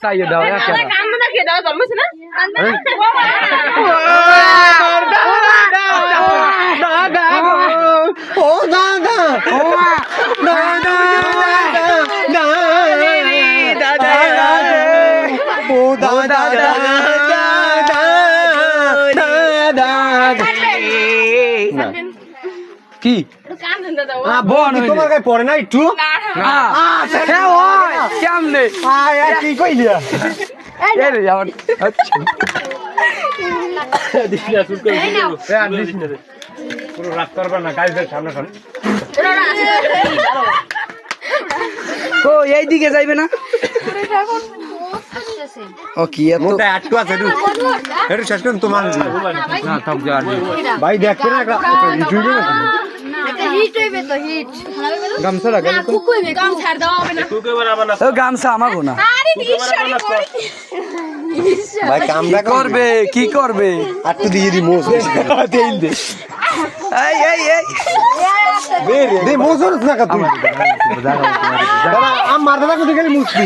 চাইয়ে দাও কি তোমার গায়ে পড়ে না একটু কেমনে কি কইলিয়া পুরো রাত করবার না গাড়িদের সামনে সামনে তো এইদিকে যাইবে না ও কি এত আটটু আছে এর শেষ করুন তোমার না থাক যা ভাই দেখতে না একটা ভিডিও না হিট হইবে তো হিট গামছা লাগা কুকুইবে গাম ছাড় দাও হবে না কুকুইবার আবার না ও গামছা আমাগো না আরে ঈশ্বরী ভাই কামটা করবে কি করবে আটটু দিয়ে দি মোজ দেইল দে এই এই এই দে মোজ না কা তুই দাদা আম মারদা কত গেলি মুছবি